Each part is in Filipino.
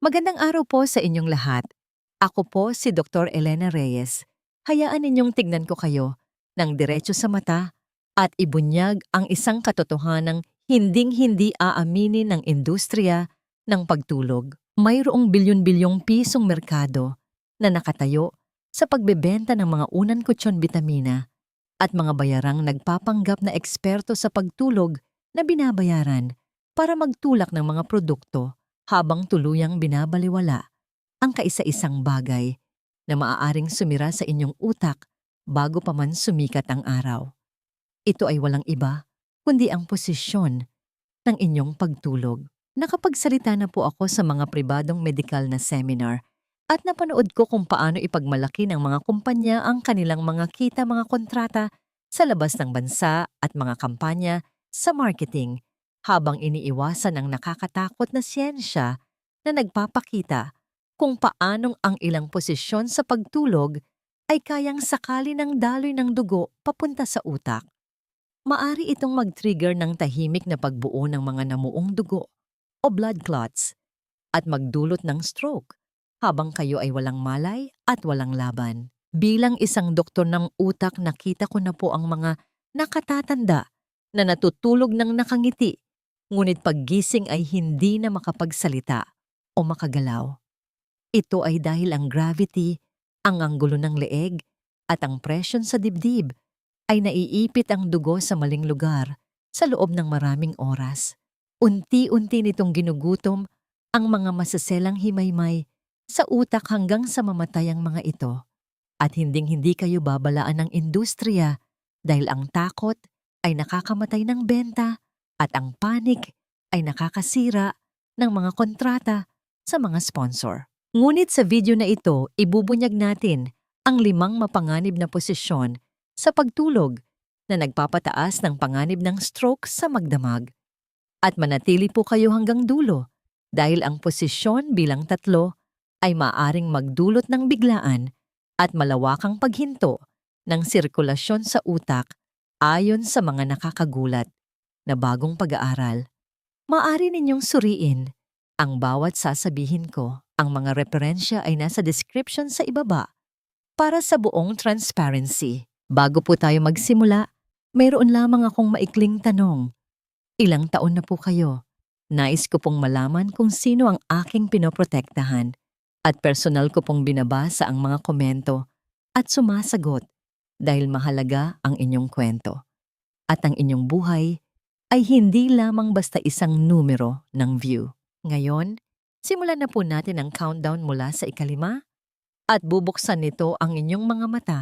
Magandang araw po sa inyong lahat. Ako po si Dr. Elena Reyes. Hayaan ninyong tignan ko kayo ng diretso sa mata at ibunyag ang isang katotohanang hinding-hindi aaminin ng industriya ng pagtulog. Mayroong bilyon-bilyong pisong merkado na nakatayo sa pagbebenta ng mga unang kutsyon bitamina at mga bayarang nagpapanggap na eksperto sa pagtulog na binabayaran para magtulak ng mga produkto habang tuluyang binabaliwala ang kaisa-isang bagay na maaaring sumira sa inyong utak bago pa man sumikat ang araw. Ito ay walang iba kundi ang posisyon ng inyong pagtulog. Nakapagsalita na po ako sa mga pribadong medikal na seminar at napanood ko kung paano ipagmalaki ng mga kumpanya ang kanilang mga kita, mga kontrata sa labas ng bansa at mga kampanya sa marketing habang iniiwasan ang nakakatakot na siyensya na nagpapakita kung paanong ang ilang posisyon sa pagtulog ay kayang sakali ng daloy ng dugo papunta sa utak. Maari itong mag-trigger ng tahimik na pagbuo ng mga namuong dugo o blood clots at magdulot ng stroke habang kayo ay walang malay at walang laban. Bilang isang doktor ng utak, nakita ko na po ang mga nakatatanda na natutulog ng nakangiti, ngunit paggising ay hindi na makapagsalita o makagalaw. Ito ay dahil ang gravity, ang anggulo ng leeg, at ang presyon sa dibdib ay naiipit ang dugo sa maling lugar sa loob ng maraming oras. Unti-unti nitong ginugutom ang mga masaselang himaymay sa utak hanggang sa mamatay ang mga ito. At hinding-hindi kayo babalaan ng industriya dahil ang takot ay nakakamatay ng benta at ang panik ay nakakasira ng mga kontrata sa mga sponsor. Ngunit sa video na ito, ibubunyag natin ang 5 mapanganib na posisyon sa pagtulog na nagpapataas ng panganib ng stroke sa magdamag. At manatili po kayo hanggang dulo dahil ang posisyon bilang 3 ay maaring magdulot ng biglaan at malawakang paghinto ng sirkulasyon sa utak ayon sa mga nakakagulat na bagong pag-aaral. Maaari ninyong suriin ang bawat sasabihin ko. Ang mga referensya ay nasa description sa ibaba para sa buong transparency. Bago po tayo magsimula, mayroon lamang akong maikling tanong. Ilang taon na po kayo? Nais ko pong malaman kung sino ang aking pinoprotektahan at personal ko pong binabasa ang mga komento at sumasagot dahil mahalaga ang inyong kwento. At ang inyong buhay ay hindi lamang basta isang numero ng view. Ngayon, simulan na po natin ang countdown mula sa 5 at bubuksan nito ang inyong mga mata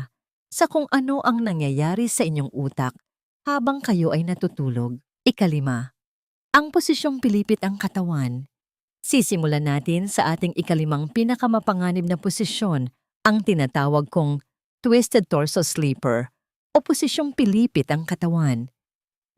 sa kung ano ang nangyayari sa inyong utak habang kayo ay natutulog. 5. Ang posisyong pilipit ang katawan. Sisimulan natin sa ating 5 pinakamapanganib na posisyon, ang tinatawag kong twisted torso sleeper o posisyong pilipit ang katawan.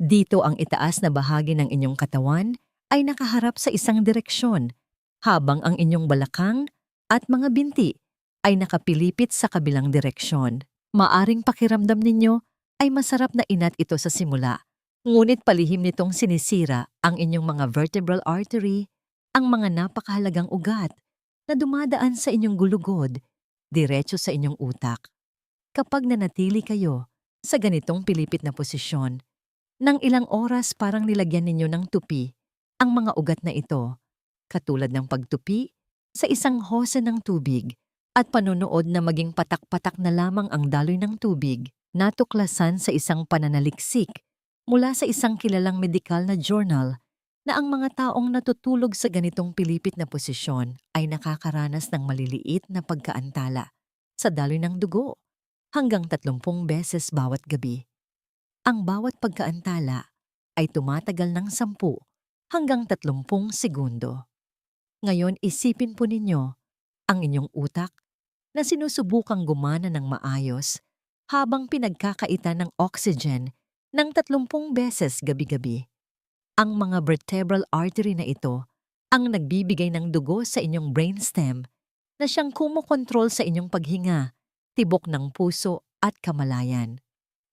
Dito ang itaas na bahagi ng inyong katawan ay nakaharap sa isang direksyon, habang ang inyong balakang at mga binti ay nakapilipit sa kabilang direksyon. Maaring pakiramdam ninyo ay masarap na inat ito sa simula, ngunit palihim nitong sinisira ang inyong mga vertebral artery, ang mga napakahalagang ugat na dumadaan sa inyong gulugod, diretso sa inyong utak. Kapag nanatili kayo sa ganitong pilipit na posisyon, nang ilang oras parang nilagyan ninyo ng tupi ang mga ugat na ito, katulad ng pagtupi sa isang hose ng tubig at panunood na maging patak-patak na lamang ang daloy ng tubig. Natuklasan sa isang pananaliksik mula sa isang kilalang medikal na journal na ang mga taong natutulog sa ganitong pilipit na posisyon ay nakakaranas ng maliliit na pagkaantala sa daloy ng dugo hanggang 30 beses bawat gabi. Ang bawat pagkaantala ay tumatagal ng 10 hanggang 30 segundo. Ngayon isipin po ninyo ang inyong utak na sinusubukang gumana ng maayos habang pinagkakaitan ng oxygen ng 30 beses gabi-gabi. Ang mga vertebral artery na ito ang nagbibigay ng dugo sa inyong brainstem na siyang kumokontrol sa inyong paghinga, tibok ng puso at kamalayan.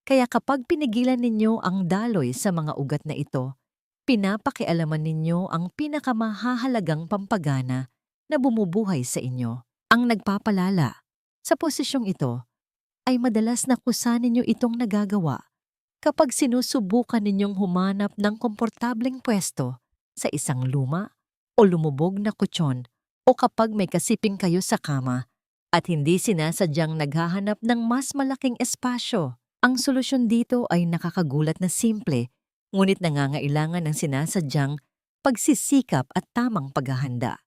Kaya kapag pinigilan ninyo ang daloy sa mga ugat na ito, pinapakialaman ninyo ang pinakamahahalagang pampagana na bumubuhay sa inyo. Ang nagpapalala sa posisyong ito ay madalas na kusanin ninyo itong nagagawa kapag sinusubukan ninyong humanap ng komportableng pwesto sa isang luma o lumubog na kutsyon o kapag may kasiping kayo sa kama at hindi sinasadyang naghahanap ng mas malaking espasyo. Ang solusyon dito ay nakakagulat na simple, ngunit nangangailangan ng sinasadyang pagsisikap at tamang paghahanda.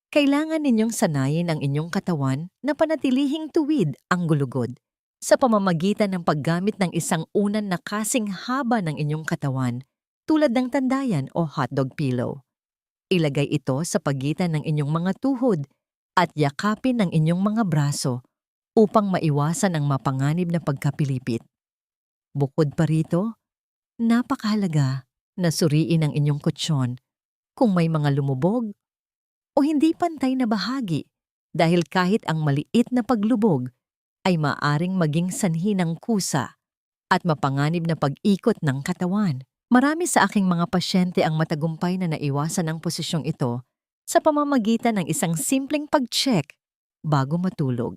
Kailangan ninyong sanayin ang inyong katawan na panatilihing tuwid ang gulugod sa pamamagitan ng paggamit ng isang unan na kasing haba ng inyong katawan tulad ng tandayan o hotdog pillow. Ilagay ito sa pagitan ng inyong mga tuhod at yakapin ng inyong mga braso upang maiwasan ang mapanganib na pagkapilipit. Bukod pa rito, napakahalaga na suriin ang inyong kutsyon kung may mga lumubog o hindi pantay na bahagi dahil kahit ang maliit na paglubog ay maaring maging sanhi ng kusa at mapanganib na pag-ikot ng katawan. Marami sa aking mga pasyente ang matagumpay na naiwasan ang posisyong ito sa pamamagitan ng isang simpleng pag-check bago matulog.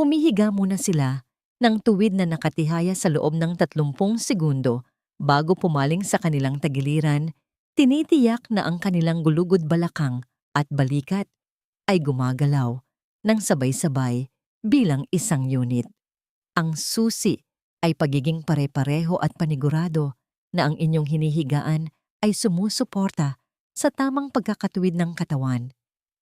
Humihiga muna sila ng tuwid na nakatihaya sa loob ng 30 segundo bago pumaling sa kanilang tagiliran. Tinitiyak na ang kanilang gulugod balakang at balikat ay gumagalaw ng sabay-sabay bilang isang unit. Ang susi ay pagiging pare-pareho at panigurado na ang inyong hinihigaan ay sumusuporta sa tamang pagkakatuwid ng katawan.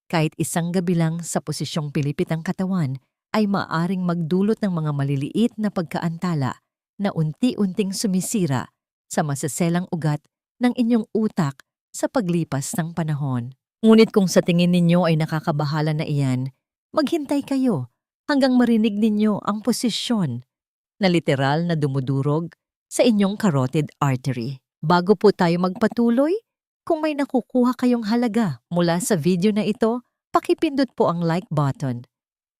Kahit isang gabi lang sa posisyong pilipit ang katawan ay maaaring magdulot ng mga maliliit na pagkaantala na unti-unting sumisira sa masaselang ugat ng inyong utak sa paglipas ng panahon. Ngunit kung sa tingin ninyo ay nakakabahala na iyan, maghintay kayo hanggang marinig ninyo ang posisyon na literal na dumudurog sa inyong carotid artery. Bago po tayo magpatuloy, kung may nakukuha kayong halaga mula sa video na ito, pakipindot po ang like button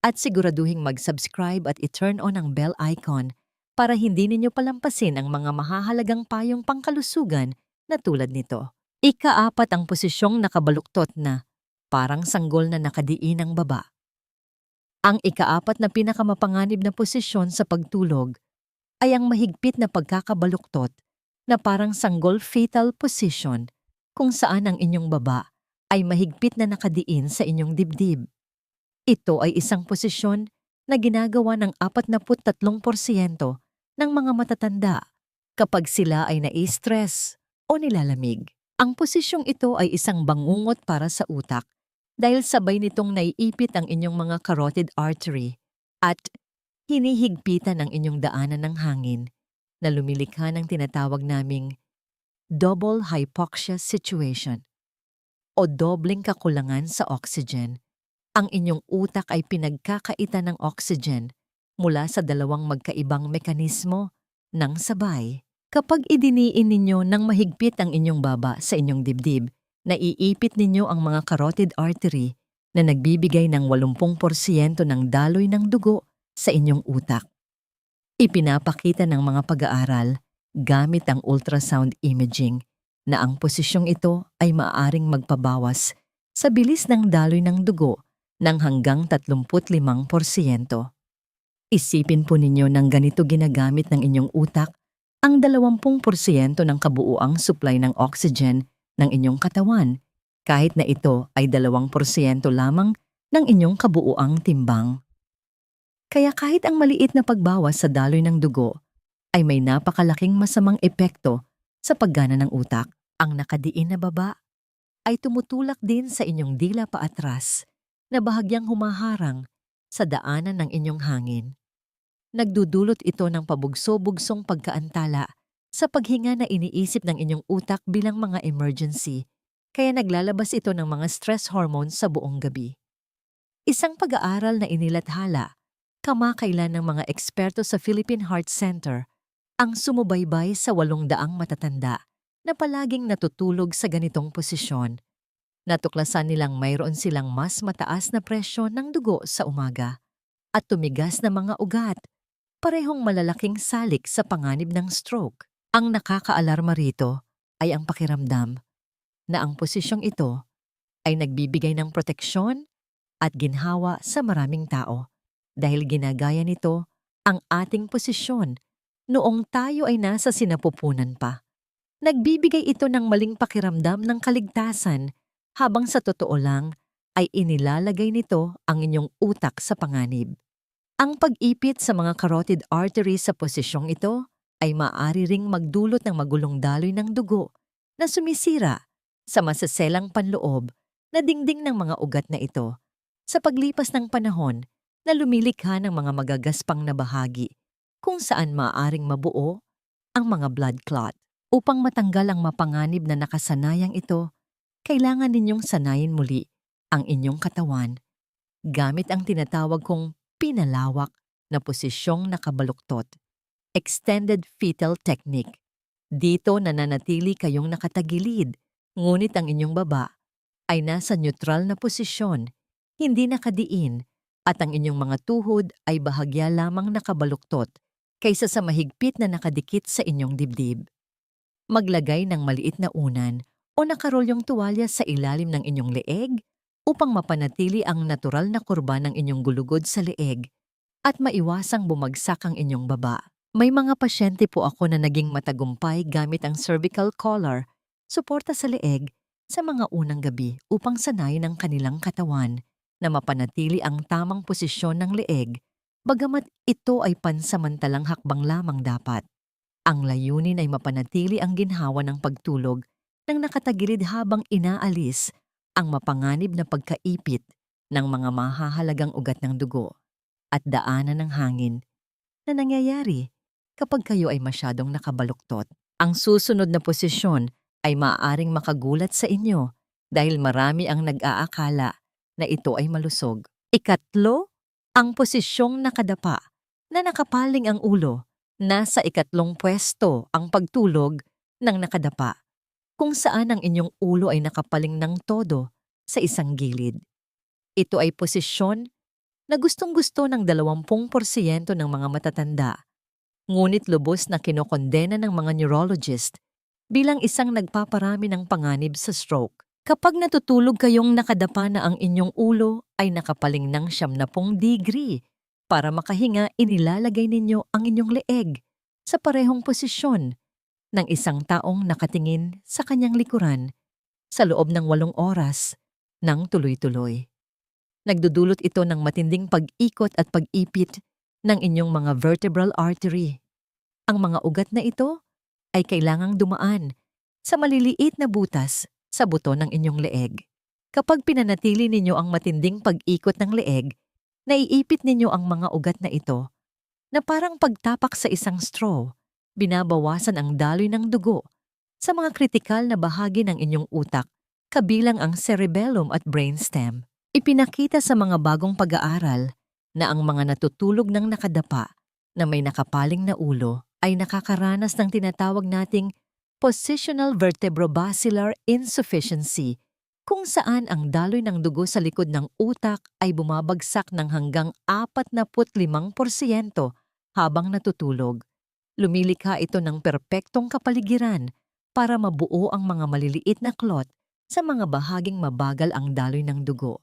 at siguraduhing mag-subscribe at i-turn on ang bell icon para hindi ninyo palampasin ang mga mahahalagang payong pangkalusugan na tulad nito. Ika-4 ang posisyong nakabaluktot na, parang sanggol na nakadiin ang baba. Ang ika-4 na pinakamapanganib na posisyon sa pagtulog ay ang mahigpit na pagkakabaluktot na parang sanggol fetal position kung saan ang inyong baba ay mahigpit na nakadiin sa inyong dibdib. Ito ay isang posisyon na ginagawa ng 43% ng mga matatanda kapag sila ay nai-stress o nilalamig. Ang posisyong ito ay isang bangungot para sa utak dahil sabay nitong naiipit ang inyong mga carotid artery at hinihigpitan ang inyong daanan ng hangin na lumilikha ng tinatawag naming double hypoxia situation o dobleng kakulangan sa oxygen. Ang inyong utak ay pinagkakaitan ng oxygen mula sa dalawang magkaibang mekanismo ng sabay. Kapag idiniin ninyo ng mahigpit ang inyong baba sa inyong dibdib, naiipit ninyo ang mga carotid artery na nagbibigay ng 80% ng daloy ng dugo sa inyong utak. Ipinapakita ng mga pag-aaral gamit ang ultrasound imaging na ang posisyong ito ay maaaring magpabawas sa bilis ng daloy ng dugo ng hanggang 35%. Isipin po ninyo ng ganito ginagamit ng inyong utak ang 20% ng kabuuang supply ng oxygen ng inyong katawan, kahit na ito ay 2% lamang ng inyong kabuuang timbang. Kaya kahit ang maliit na pagbawas sa daloy ng dugo ay may napakalaking masamang epekto sa paggana ng utak. Ang nakadiin na baba ay tumutulak din sa inyong dila paatras na bahagyang humaharang sa daanan ng inyong hangin. Nagdudulot ito ng pabugso-bugsong pagkaantala sa paghinga na iniisip ng inyong utak bilang mga emergency, kaya naglalabas ito ng mga stress hormones sa buong gabi. Isang pag-aaral na inilathala, kamakailan ng mga eksperto sa Philippine Heart Center, ang sumubaybay sa 800 matatanda na palaging natutulog sa ganitong posisyon. Natuklasan nilang mayroon silang mas mataas na presyon ng dugo sa umaga at tumigas na mga ugat, parehong malalaking salik sa panganib ng stroke. Ang nakakaalarma rito ay ang pakiramdam na ang posisyong ito ay nagbibigay ng proteksyon at ginhawa sa maraming tao dahil ginagaya nito ang ating posisyon noong tayo ay nasa sinapupunan pa. Nagbibigay ito ng maling pakiramdam ng kaligtasan habang sa totoo lang ay inilalagay nito ang inyong utak sa panganib. Ang pag-ipit sa mga carotid arteries sa posisyong ito ay maaari ring magdulot ng magulong daloy ng dugo na sumisira sa masaselang panloob na dingding ng mga ugat na ito sa paglipas ng panahon na lumilikha ng mga magagaspang na bahagi kung saan maaaring mabuo ang mga blood clot. Upang matanggal ang mapanganib na nakasanayang ito, kailangan ninyong sanayin muli ang inyong katawan gamit ang tinatawag kong pinalawak na posisyong nakabaluktot, extended fetal technique. Dito nananatili kayong nakatagilid, ngunit ang inyong baba ay nasa neutral na posisyon, hindi nakadiin, at ang inyong mga tuhod ay bahagya lamang nakabaluktot kaysa sa mahigpit na nakadikit sa inyong dibdib. Maglagay ng maliit na unan o nakarolyong tuwalya sa ilalim ng inyong leeg upang mapanatili ang natural na kurba ng inyong gulugod sa leeg at maiwasang bumagsak ang inyong baba. May mga pasyente po ako na naging matagumpay gamit ang cervical collar, suporta sa leeg, sa mga unang gabi upang sanayin ang kanilang katawan na mapanatili ang tamang posisyon ng leeg, bagamat ito ay pansamantalang hakbang lamang dapat. Ang layunin ay mapanatili ang ginhawa ng pagtulog ng nakatagilid habang inaalis ang mapanganib na pagkaipit ng mga mahahalagang ugat ng dugo at daanan ng hangin na nangyayari kapag kayo ay masyadong nakabaluktot. Ang susunod na posisyon ay maaaring makagulat sa inyo dahil marami ang nag-aakala na ito ay malusog. Ikatlo, ang posisyong nakadapa na nakapaling ang ulo. Nasa ikatlong pwesto ang pagtulog ng nakadapa, kung saan ang inyong ulo ay nakapaling ng todo sa isang gilid. Ito ay posisyon na gustong-gusto ng 20% ng mga matatanda, ngunit lubos na kinokondena ng mga neurologist bilang isang nagpaparami ng panganib sa stroke. Kapag natutulog kayong nakadapa na ang inyong ulo ay nakapaling ng 90 degree, para makahinga, inilalagay ninyo ang inyong leeg sa parehong posisyon ng isang taong nakatingin sa kanyang likuran sa loob ng 8 oras ng tuloy-tuloy. Nagdudulot ito ng matinding pag-ikot at pag-ipit ng inyong mga vertebral artery. Ang mga ugat na ito ay kailangang dumaan sa maliliit na butas sa buto ng inyong leeg. Kapag pinanatili ninyo ang matinding pag-ikot ng leeg, naiipit ninyo ang mga ugat na ito na parang pagtapak sa isang straw, binabawasan ang daloy ng dugo sa mga kritikal na bahagi ng inyong utak, kabilang ang cerebellum at brainstem. Ipinakita sa mga bagong pag-aaral na ang mga natutulog ng nakadapa na may nakapaling na ulo ay nakakaranas ng tinatawag nating positional vertebrobasilar insufficiency, kung saan ang daloy ng dugo sa likod ng utak ay bumabagsak ng hanggang 45% habang natutulog. Lumilikha ito ng perpektong kapaligiran para mabuo ang mga maliliit na clot sa mga bahaging mabagal ang daloy ng dugo.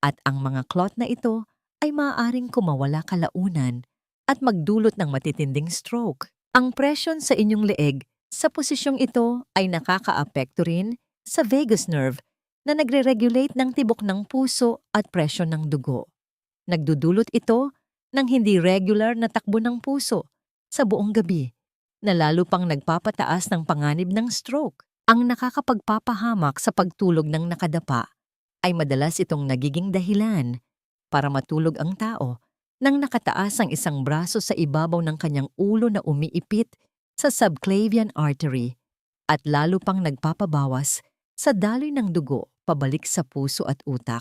At ang mga clot na ito ay maaaring kumawala kalaunan at magdulot ng matitinding stroke. Ang presyon sa inyong leeg sa posisyong ito ay nakakaapekto rin sa vagus nerve na nagre-regulate ng tibok ng puso at presyon ng dugo. Nagdudulot ito ng hindi regular na takbo ng puso sa buong gabi na lalo pang nagpapataas ng panganib ng stroke. Ang nakakapagpapahamak sa pagtulog ng nakadapa ay madalas itong nagiging dahilan para matulog ang tao nang nakataas ang isang braso sa ibabaw ng kanyang ulo na umiipit sa subclavian artery at lalo pang nagpapabawas sa daloy ng dugo pabalik sa puso at utak.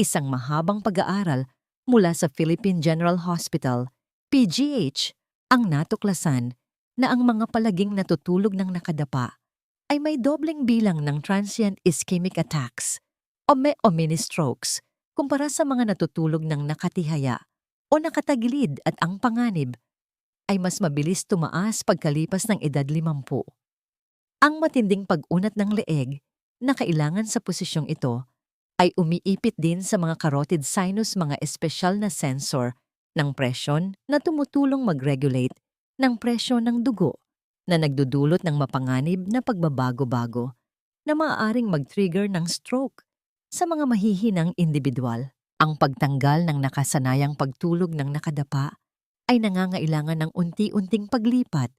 Isang mahabang pag-aaral mula sa Philippine General Hospital, PGH, ang natuklasan na ang mga palaging natutulog ng nakadapa ay may dobleng bilang ng transient ischemic attacks o mini strokes kumpara sa mga natutulog ng nakatihaya o nakatagilid, at ang panganib ay mas mabilis tumaas pagkalipas ng edad 50. Ang matinding pag-unat ng leeg na kailangan sa posisyong ito ay umiipit din sa mga carotid sinus, mga espesyal na sensor ng presyon na tumutulong mag-regulate ng presyon ng dugo na nagdudulot ng mapanganib na pagbabago-bago na maaaring mag-trigger ng stroke sa mga mahihinang individual. Ang pagtanggal ng nakasanayang pagtulog ng nakadapa ay nangangailangan ng unti-unting paglipat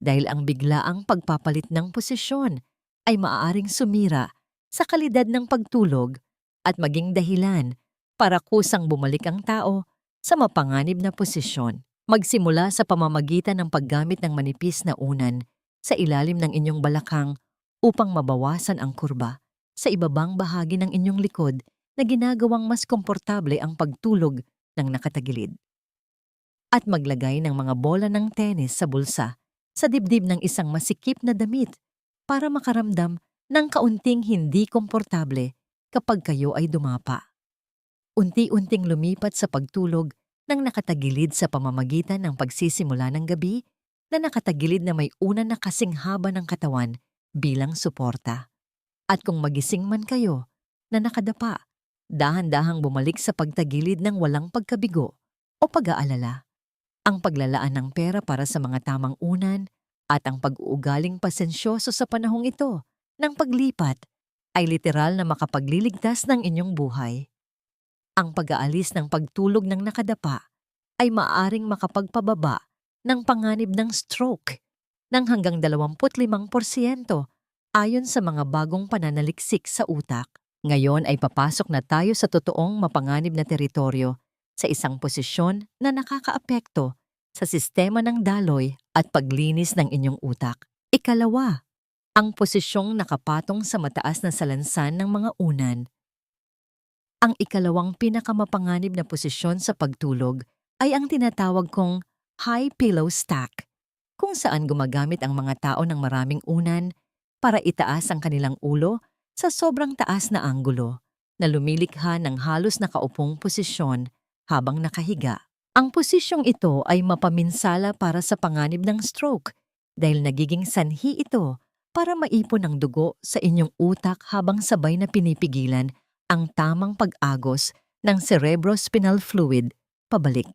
dahil ang biglaang pagpapalit ng posisyon ay maaaring sumira sa kalidad ng pagtulog at maging dahilan para kusang bumalik ang tao sa mapanganib na posisyon. Magsimula sa pamamagitan ng paggamit ng manipis na unan sa ilalim ng inyong balakang upang mabawasan ang kurba sa ibabang bahagi ng inyong likod na ginagawang mas komportable ang pagtulog ng nakatagilid. At maglagay ng mga bola ng tenis sa bulsa sa dibdib ng isang masikip na damit para makaramdam ng kaunting hindi komportable kapag kayo ay dumapa. Unti-unting lumipat sa pagtulog ng nakatagilid sa pamamagitan ng pagsisimula ng gabi na nakatagilid na may unan na kasing haba ng katawan bilang suporta. At kung magising man kayo na nakadapa, dahan-dahang bumalik sa pagtagilid ng walang pagkabigo o pag-aalala. Ang paglalaan ng pera para sa mga tamang unan at ang pag-uugaling pasensyoso sa panahong ito ng paglipat ay literal na makapagliligtas ng inyong buhay. Ang pag-aalis ng pagtulog ng nakadapa ay maaaring makapagpababa ng panganib ng stroke ng hanggang 25% ayon sa mga bagong pananaliksik sa utak. Ngayon ay papasok na tayo sa totoong mapanganib na teritoryo sa isang posisyon na nakakaapekto sa sistema ng daloy at paglinis ng inyong utak. Ikalawa, ang posisyong nakapatong sa mataas na salansan ng mga unan. Ang ikalawang pinakamapanganib na posisyon sa pagtulog ay ang tinatawag kong high pillow stack, kung saan gumagamit ang mga tao ng maraming unan para itaas ang kanilang ulo sa sobrang taas na anggulo na lumilikha ng halos nakaupong posisyon habang nakahiga. Ang posisyong ito ay mapaminsala para sa panganib ng stroke dahil nagiging sanhi ito para maipon ang dugo sa inyong utak habang sabay na pinipigilan ang tamang pag-agos ng cerebrospinal fluid pabalik.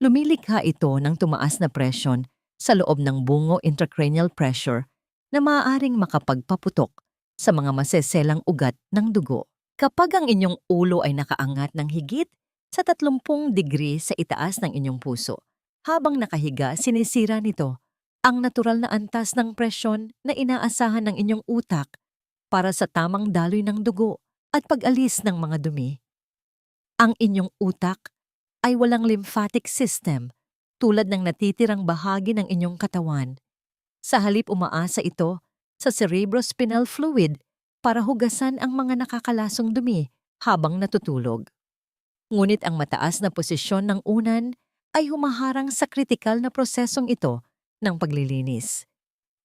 Lumilikha ito ng tumaas na presyon sa loob ng bungo intracranial pressure na maaaring makapagpaputok sa mga maseselang ugat ng dugo. Kapag ang inyong ulo ay nakaangat ng higit sa 30 degree sa itaas ng inyong puso, habang nakahiga, sinisira nito ang natural na antas ng presyon na inaasahan ng inyong utak para sa tamang daloy ng dugo at pag-alis ng mga dumi. Ang inyong utak ay walang lymphatic system tulad ng natitirang bahagi ng inyong katawan. Sa halip umaasa ito sa cerebrospinal fluid para hugasan ang mga nakakalasong dumi habang natutulog. Ngunit ang mataas na posisyon ng unan ay humaharang sa kritikal na prosesong ito ng paglilinis.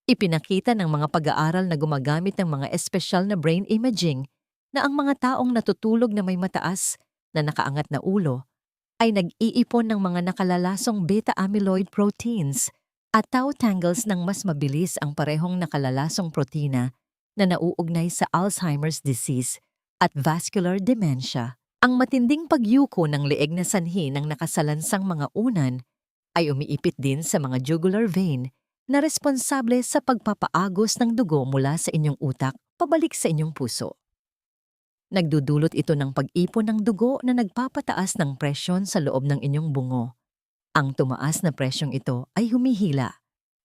Ipinakita ng mga pag-aaral na gumagamit ng mga espesyal na brain imaging na ang mga taong natutulog na may mataas na nakaangat na ulo ay nag-iipon ng mga nakalalasong beta-amyloid proteins at tau tangles ng mas mabilis ang parehong nakalalasong protina na nauugnay sa Alzheimer's disease at vascular dementia. Ang matinding pagyuko ng leeg na sanhi ng nakasalansang mga unan ay umiipit din sa mga jugular vein na responsable sa pagpapaagos ng dugo mula sa inyong utak pabalik sa inyong puso. Nagdudulot ito ng pag-ipon ng dugo na nagpapataas ng presyon sa loob ng inyong bungo. Ang tumaas na presyong ito ay humihila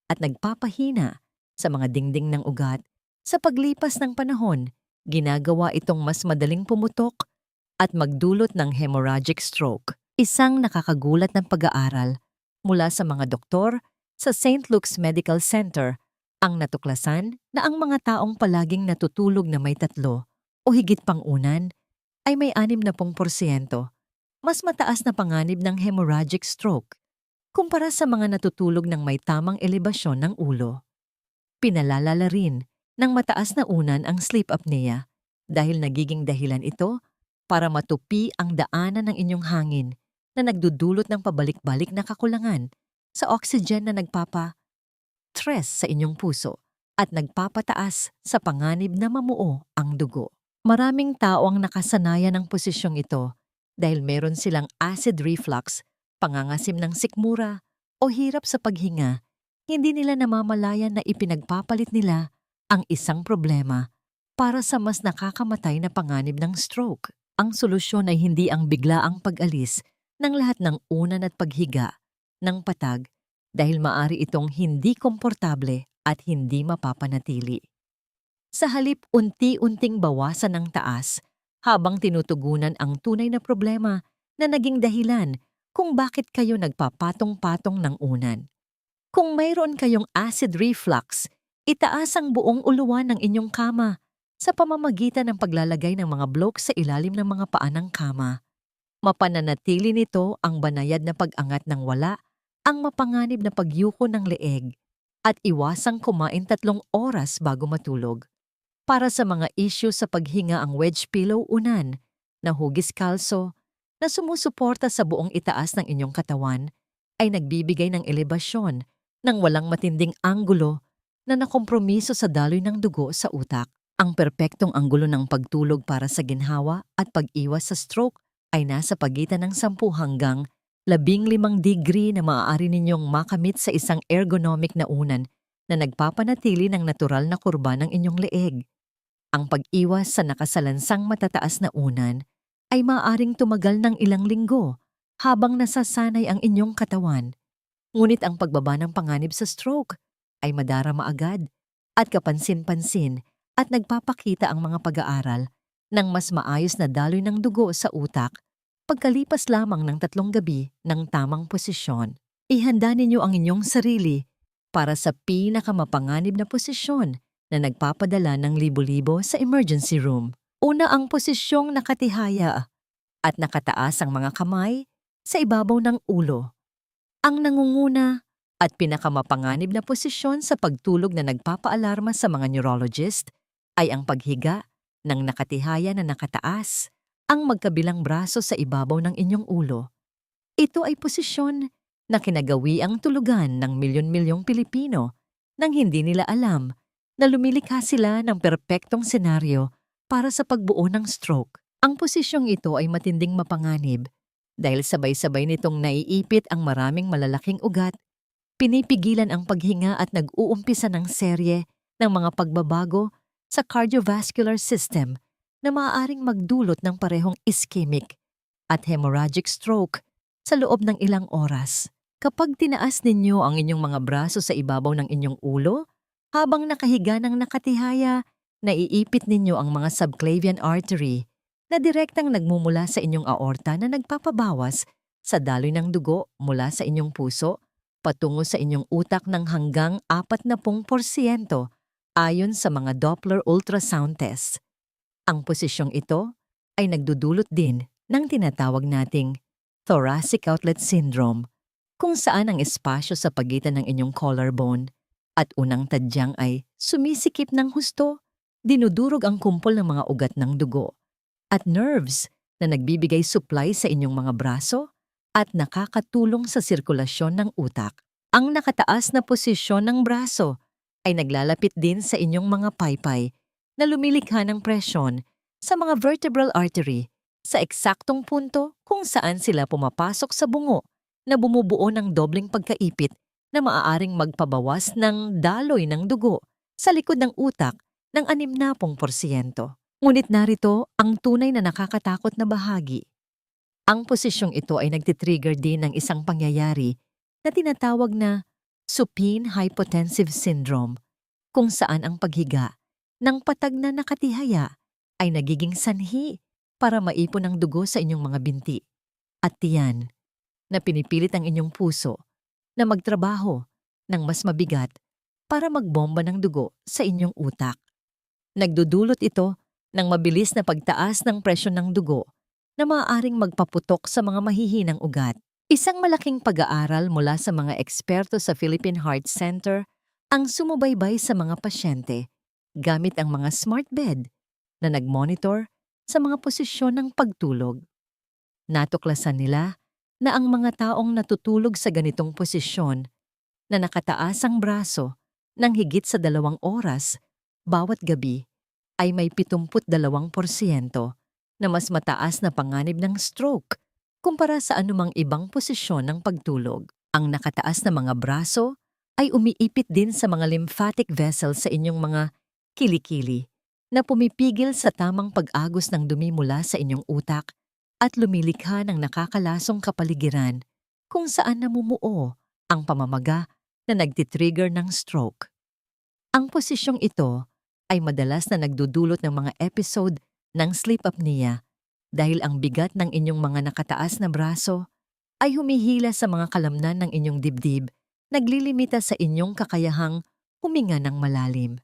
at nagpapahina sa mga dingding ng ugat. Sa paglipas ng panahon, ginagawa itong mas madaling pumutok at magdulot ng hemorrhagic stroke. Isang nakakagulat ng pag-aaral mula sa mga doktor sa St. Luke's Medical Center ang natuklasan na ang mga taong palaging natutulog na may 3 o higit pang unan ay may 60% mas mataas na panganib ng hemorrhagic stroke kumpara sa mga natutulog ng may tamang elebasyon ng ulo. Pinalalala rin ng mataas na unan ang sleep apnea dahil nagiging dahilan ito para matupi ang daanan ng inyong hangin na nagdudulot ng pabalik-balik na kakulangan sa oxygen na nagpapa-stress sa inyong puso at nagpapataas sa panganib na mamuo ang dugo. Maraming tao ang nakasanayan ng posisyong ito dahil meron silang acid reflux, pangangasim ng sikmura, o hirap sa paghinga. Hindi nila namamalayan na ipinagpapalit nila ang isang problema para sa mas nakakamatay na panganib ng stroke. Ang solusyon ay hindi ang biglaang pag-alis ng lahat ng unan at paghiga ng patag dahil maari itong hindi komportable at hindi mapapanatili. Sa halip unti-unting bawasan ng taas habang tinutugunan ang tunay na problema na naging dahilan kung bakit kayo nagpapatong-patong ng unan. Kung mayroon kayong acid reflux, itaas ang buong uluan ng inyong kama sa pamamagitan ng paglalagay ng mga blok sa ilalim ng mga paa ng kama. Mapananatili nito ang banayad na pag-angat ng wala, ang mapanganib na pagyuko ng leeg, at iwasang kumain 3 oras bago matulog. Para sa mga issue sa paghinga ang wedge pillow unan, na hugis kalso, na sumusuporta sa buong itaas ng inyong katawan, ay nagbibigay ng elevasyon ng walang matinding anggulo na nakompromiso sa daloy ng dugo sa utak. Ang perpektong anggulo ng pagtulog para sa ginhawa at pag-iwas sa stroke ay nasa pagitan ng 10 hanggang 15 degree na maaari ninyong makamit sa isang ergonomic na unan na nagpapanatili ng natural na kurba ng inyong leeg. Ang pag-iwas sa nakasalansang matataas na unan ay maaaring tumagal ng ilang linggo habang nasasanay ang inyong katawan. Ngunit ang pagbaba ng panganib sa stroke ay madarama agad at kapansin-pansin at nagpapakita ang mga pag-aaral ng mas maayos na daloy ng dugo sa utak pagkalipas lamang ng 3 gabi ng tamang posisyon. Ihanda ninyo ang inyong sarili para sa pinakamapanganib na posisyon na nagpapadala ng libo-libo sa emergency room. Una ang posisyong nakatihaya at nakataas ang mga kamay sa ibabaw ng ulo. Ang nangunguna at pinakamapanganib na posisyon sa pagtulog na nagpapaalarma sa mga neurologist ay ang paghiga ng nakatihaya na nakataas, ang magkabilang braso sa ibabaw ng inyong ulo. Ito ay posisyon na kinagawi ang tulugan ng milyon-milyong Pilipino nang hindi nila alam na lumilikha sila ng perpektong senaryo para sa pagbuo ng stroke. Ang posisyong ito ay matinding mapanganib dahil sabay-sabay nitong naiipit ang maraming malalaking ugat, pinipigilan ang paghinga at nag-uumpisa ng serye ng mga pagbabago sa cardiovascular system na maaaring magdulot ng parehong ischemic at hemorrhagic stroke sa loob ng ilang oras. Kapag tinaas ninyo ang inyong mga braso sa ibabaw ng inyong ulo, habang nakahiga ng nakatihaya, naiipit ninyo ang mga subclavian artery na direktang nagmumula sa inyong aorta na nagpapabawas sa daloy ng dugo mula sa inyong puso patungo sa inyong utak ng hanggang 40% ayon sa mga Doppler ultrasound tests. Ang posisyong ito ay nagdudulot din ng tinatawag nating thoracic outlet syndrome, kung saan ang espasyo sa pagitan ng inyong collarbone at unang tadyang ay sumisikip ng husto, dinudurog ang kumpol ng mga ugat ng dugo, at nerves na nagbibigay supply sa inyong mga braso at nakakatulong sa sirkulasyon ng utak. Ang nakataas na posisyon ng braso ay naglalapit din sa inyong mga paypay na lumilikha ng presyon sa mga vertebral artery sa eksaktong punto kung saan sila pumapasok sa bungo na bumubuo ng dobleng pagkaipit na maaaring magpabawas ng daloy ng dugo sa likod ng utak ng 60%. Ngunit narito ang tunay na nakakatakot na bahagi. Ang posisyong ito ay nagtitrigger din ng isang pangyayari na tinatawag na supine hypotensive syndrome, kung saan ang paghiga ng patag na nakatihaya ay nagiging sanhi para maipon ang dugo sa inyong mga binti at tiyan na pinipilit ang inyong puso na magtrabaho ng mas mabigat para magbomba ng dugo sa inyong utak. Nagdudulot ito ng mabilis na pagtaas ng presyon ng dugo na maaaring magpaputok sa mga mahihinang ugat. Isang malaking pag-aaral mula sa mga eksperto sa Philippine Heart Center ang sumubaybay sa mga pasyente gamit ang mga smart bed na nag-monitor sa mga posisyon ng pagtulog. Natuklasan nila na ang mga taong natutulog sa ganitong posisyon na nakataas ang braso ng higit sa 2 oras bawat gabi ay may 72% na mas mataas na panganib ng stroke kumpara sa anumang ibang posisyon ng pagtulog. Ang nakataas na mga braso ay umiipit din sa mga lymphatic vessels sa inyong mga kilikili na pumipigil sa tamang pag-agos ng dumi mula sa inyong utak at lumilikha ng nakakalasong kapaligiran kung saan namumuo ang pamamaga na nagtitrigger ng stroke. Ang posisyong ito ay madalas na nagdudulot ng mga episode ng sleep apnea dahil ang bigat ng inyong mga nakataas na braso ay humihila sa mga kalamnan ng inyong dibdib, naglilimita sa inyong kakayahang huminga ng malalim.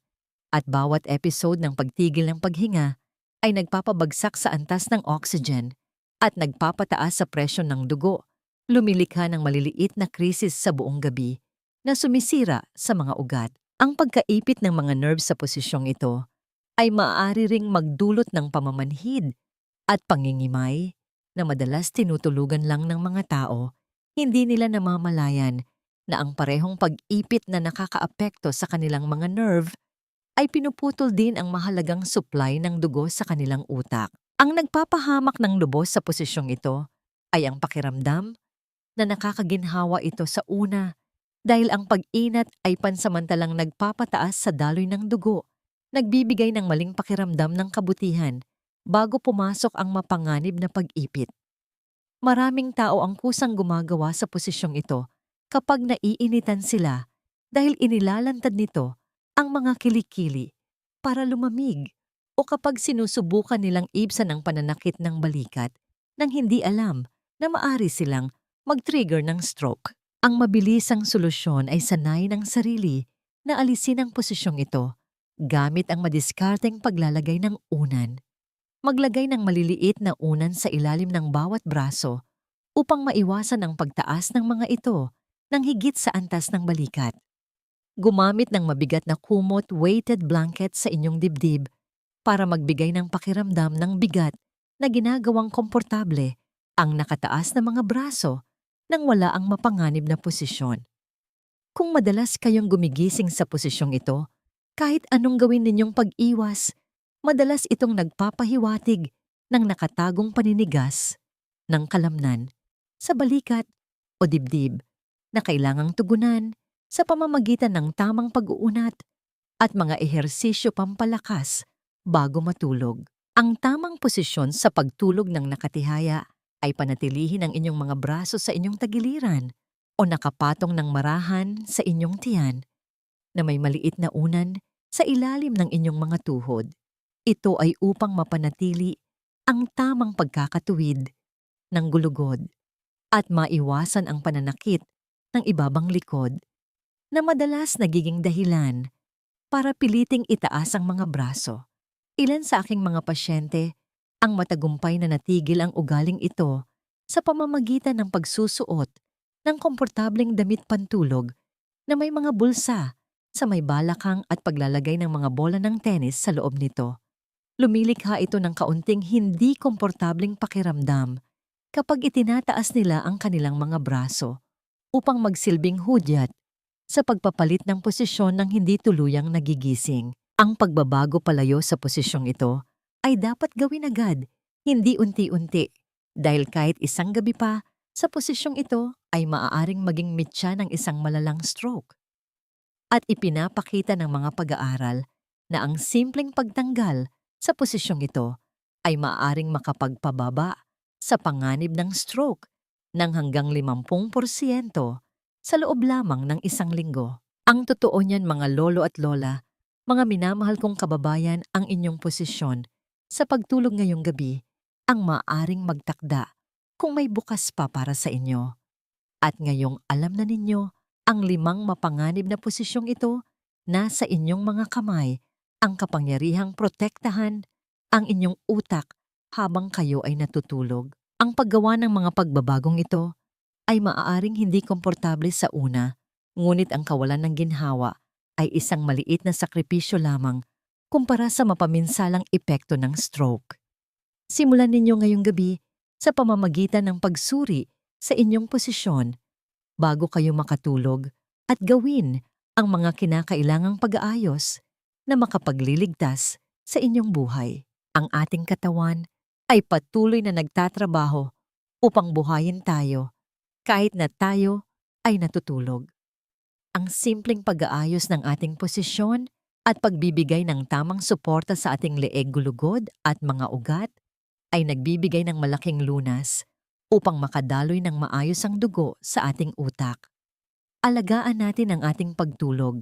At bawat episode ng pagtigil ng paghinga ay nagpapabagsak sa antas ng oxygen at nagpapataas sa presyon ng dugo, lumilikha ng maliliit na krisis sa buong gabi na sumisira sa mga ugat. Ang pagkaipit ng mga nerves sa posisyong ito ay maaari ring magdulot ng pamamanhid at pangingimay na madalas tinutulugan lang ng mga tao, hindi nila namamalayan na ang parehong pag-ipit na nakakaapekto sa kanilang mga nerve ay pinuputol din ang mahalagang supply ng dugo sa kanilang utak. Ang nagpapahamak ng lubos sa posisyong ito ay ang pakiramdam na nakakaginhawa ito sa una dahil ang pag-inat ay pansamantalang nagpapataas sa daloy ng dugo, nagbibigay ng maling pakiramdam ng kabutihan bago pumasok ang mapanganib na pag-ipit. Maraming tao ang kusang gumagawa sa posisyong ito kapag naiinitan sila dahil inilalantad nito ang mga kilikili para lumamig o kapag sinusubukan nilang ibsan ang pananakit ng balikat nang hindi alam na maari silang mag-trigger ng stroke. Ang mabilisang solusyon ay sanay ng sarili na alisin ang posisyong ito gamit ang madiskarteng paglalagay ng unan. Maglagay ng maliliit na unan sa ilalim ng bawat braso upang maiwasan ang pagtaas ng mga ito ng higit sa antas ng balikat. Gumamit ng mabigat na kumot-weighted blanket sa inyong dibdib para magbigay ng pakiramdam ng bigat na ginagawang komportable ang nakataas na mga braso nang wala ang mapanganib na posisyon. Kung madalas kayong gumigising sa posisyong ito, kahit anong gawin ninyong pag-iwas, madalas itong nagpapahiwatig ng nakatagong paninigas ng kalamnan sa balikat o dibdib na kailangang tugunan sa pamamagitan ng tamang pag-uunat at mga ehersisyo pampalakas bago matulog. Ang tamang posisyon sa pagtulog ng nakatihaya ay panatilihin ang inyong mga braso sa inyong tagiliran o nakapatong ng marahan sa inyong tiyan na may maliit na unan sa ilalim ng inyong mga tuhod. Ito ay upang mapanatili ang tamang pagkakatuwid ng gulugod at maiwasan ang pananakit ng ibabang likod na madalas nagiging dahilan para piliting itaas ang mga braso. Ilan sa aking mga pasyente ang matagumpay na natigil ang ugaling ito sa pamamagitan ng pagsusuot ng komportableng damit pantulog na may mga bulsa sa may balakang at paglalagay ng mga bola ng tennis sa loob nito. Lumilikha ito ng kaunting hindi komportableng pakiramdam kapag itinataas nila ang kanilang mga braso upang magsilbing hudyat sa pagpapalit ng posisyon ng hindi tuluyang nagigising. Ang pagbabago palayo sa posisyong ito ay dapat gawin agad, hindi unti-unti, dahil kahit isang gabi pa sa posisyong ito ay maaaring maging mitya ng isang malalang stroke. At ipinapakita ng mga pag-aaral na ang simpleng pagtanggal sa posisyong ito ay maaaring makapagpababa sa panganib ng stroke ng hanggang 50% sa loob lamang ng isang linggo. Ang totoo niyan mga lolo at lola, mga minamahal kong kababayan, ang inyong posisyon sa pagtulog ngayong gabi ang maaaring magtakda kung may bukas pa para sa inyo. At ngayong alam na ninyo ang 5 mapanganib na posisyong ito, nasa inyong mga kamay ang kapangyarihang protektahan ang inyong utak habang kayo ay natutulog. Ang paggawa ng mga pagbabagong ito ay maaaring hindi komportable sa una, ngunit ang kawalan ng ginhawa ay isang maliit na sakripisyo lamang kumpara sa mapaminsalang epekto ng stroke. Simulan ninyo ngayong gabi sa pamamagitan ng pagsuri sa inyong posisyon bago kayo makatulog at gawin ang mga kinakailangang pag-aayos na makapagliligtas sa inyong buhay. Ang ating katawan ay patuloy na nagtatrabaho upang buhayin tayo kahit na tayo ay natutulog. Ang simpleng pag-aayos ng ating posisyon at pagbibigay ng tamang suporta sa ating leeg, gulugod at mga ugat ay nagbibigay ng malaking lunas upang makadaloy ng maayos ang dugo sa ating utak. Alagaan natin ang ating pagtulog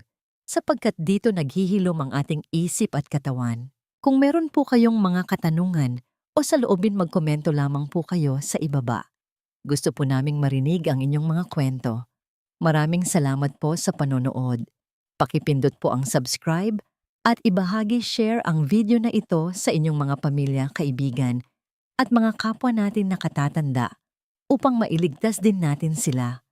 sapagkat dito naghihilom ang ating isip at katawan. Kung meron po kayong mga katanungan o saloobin magkomento lamang po kayo sa ibaba. Gusto po naming marinig ang inyong mga kwento. Maraming salamat po sa panonood. Pakipindot po ang subscribe at ibahagi-share ang video na ito sa inyong mga pamilya, kaibigan at mga kapwa natin na katatanda upang mailigtas din natin sila.